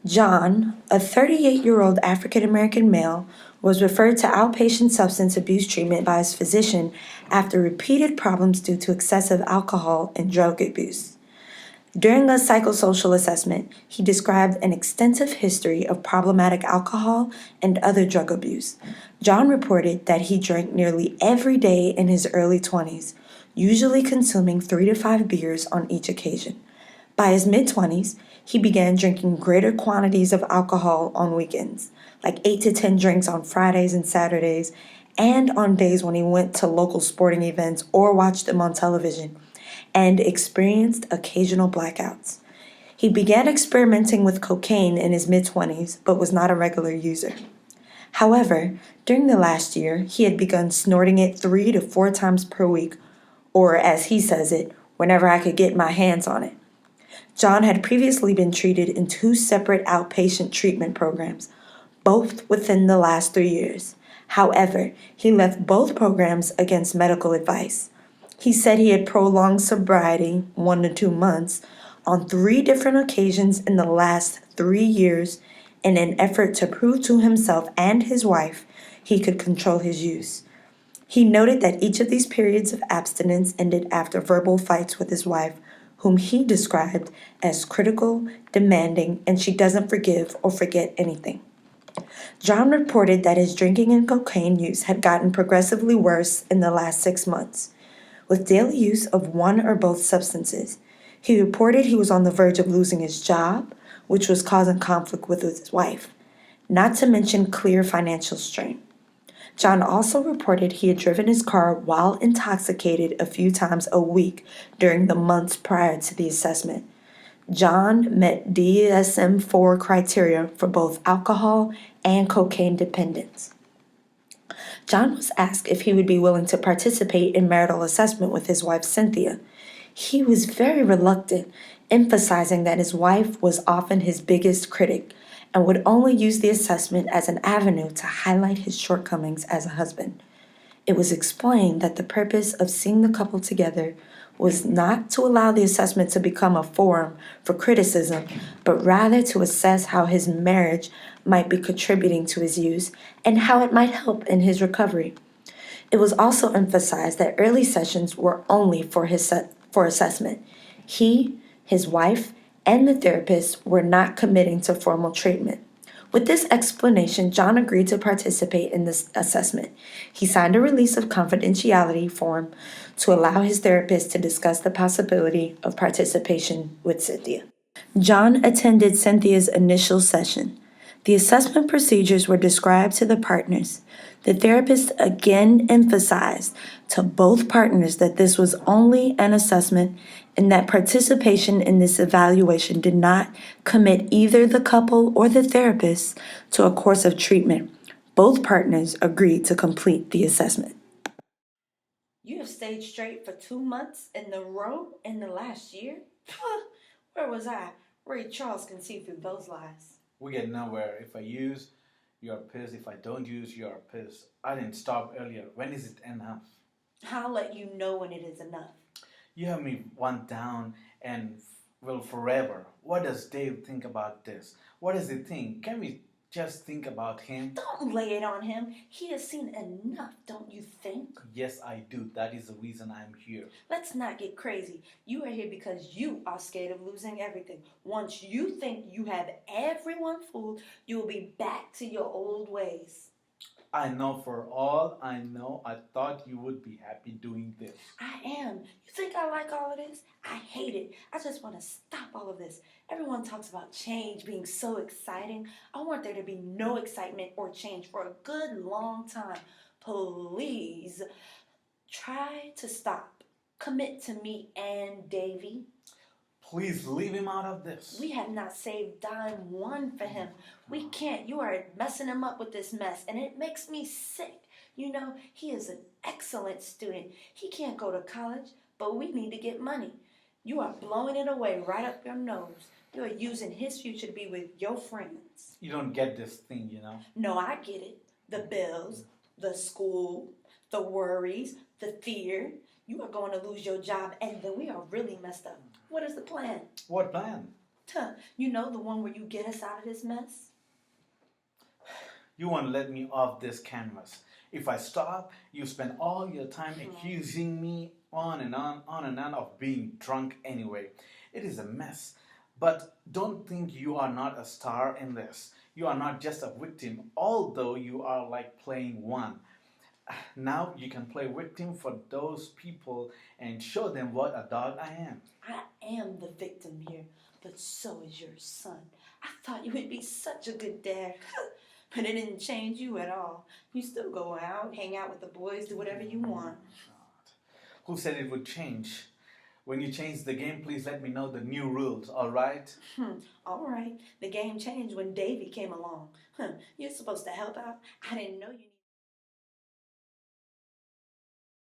John, a 38-year-old African American male, was referred to outpatient substance abuse treatment by his physician after repeated problems due to excessive alcohol and drug abuse. During a psychosocial assessment, he described an extensive history of problematic alcohol and other drug abuse. John reported that he drank nearly every day in his early 20s, usually consuming 3 to 5 beers on each occasion. By his mid 20s, he began drinking greater quantities of alcohol on weekends, like 8 to 10 drinks on Fridays and Saturdays, and on days when he went to local sporting events or watched them on television, and experienced occasional blackouts. He began experimenting with cocaine in his mid 20s, but was not a regular user. However, during the last year, he had begun snorting it 3 to 4 times per week, or as he says it, whenever I could get my hands on it. John had previously been treated in 2 separate outpatient treatment programs, both within the last 3 years. However, he left both programs against medical advice. He said he had prolonged sobriety, 1 to 2 months, on 3 different occasions in the last 3 years in an effort to prove to himself and his wife he could control his use. He noted that each of these periods of abstinence ended after verbal fights with his wife, whom he described as critical, demanding, and she doesn't forgive or forget anything. John reported that his drinking and cocaine use had gotten progressively worse in the last 6 months. With daily use of one or both substances, he reported he was on the verge of losing his job, which was causing conflict with his wife, not to mention clear financial strain. John also reported he had driven his car while intoxicated a few times a week during the months prior to the assessment. John met DSM 4 criteria for both alcohol and cocaine dependence. John was asked if he would be willing to participate in marital assessment with his wife Cynthia. He was very reluctant, emphasizing that his wife was often his biggest critic and would only use the assessment as an avenue to highlight his shortcomings as a husband. It was explained that the purpose of seeing the couple together was not to allow the assessment to become a forum for criticism, but rather to assess how his marriage might be contributing to his use and how it might help in his recovery. It was also emphasized that early sessions were only for assessment. He, his wife, and the therapist were not committing to formal treatment. With this explanation, John agreed to participate in this assessment. He signed a release of confidentiality form to allow his therapist to discuss the possibility of participation with Cynthia. John attended Cynthia's initial session. The assessment procedures were described to the partners. The therapist again emphasized to both partners that this was only an assessment and that participation in this evaluation did not commit either the couple or the therapist to a course of treatment. Both partners agreed to complete the assessment. You have stayed straight for 2 months in a row in the last year? Where was I? Ray Charles can see through those lies. We get nowhere. If I use, you're pissed. If I don't use, you're pissed. I didn't stop earlier. When is it enough? I'll let you know when it is enough. You have me one down and will forever. What does Dave think about this? What does he think? Can we just think about him? Don't lay it on him. He has seen enough, don't you think? Yes, I do. That is the reason I'm here. Let's not get crazy. You are here because you are scared of losing everything. Once you think you have everyone fooled, you will be back to your old ways. I know for all I know, I thought you would be happy doing this. I am. You think I like all of this? I hate it. I just want to stop all of this. Everyone talks about change being so exciting. I want there to be no excitement or change for a good long time. Please try to stop. Commit to me and Davy. Please leave him out of this. We have not saved dime one for him. We can't. You are messing him up with this mess, and it makes me sick. You know, he is an excellent student. He can't go to college, but we need to get money. You are blowing it away right up your nose. You are using his future to be with your friends. You don't get this thing, you know. No, I get it. The bills, the school, the worries, the fear. You are going to lose your job, and then we are really messed up. What is the plan? What plan? Huh, you know, the one where you get us out of this mess? You won't let me off this canvas. If I stop, you spend all your time accusing me on and on of being drunk anyway. It is a mess. But don't think you are not a star in this. You are not just a victim, although you are like playing one. Now you can play victim for those people and show them what a dog I am. I am the victim here, but so is your son. I thought you would be such a good dad. But it didn't change you at all. You still go out, hang out with the boys, do whatever you want. Who said it would change? When you change the game, please let me know the new rules, alright? All right. The game changed when Davy came along. You're supposed to help out. I didn't know you.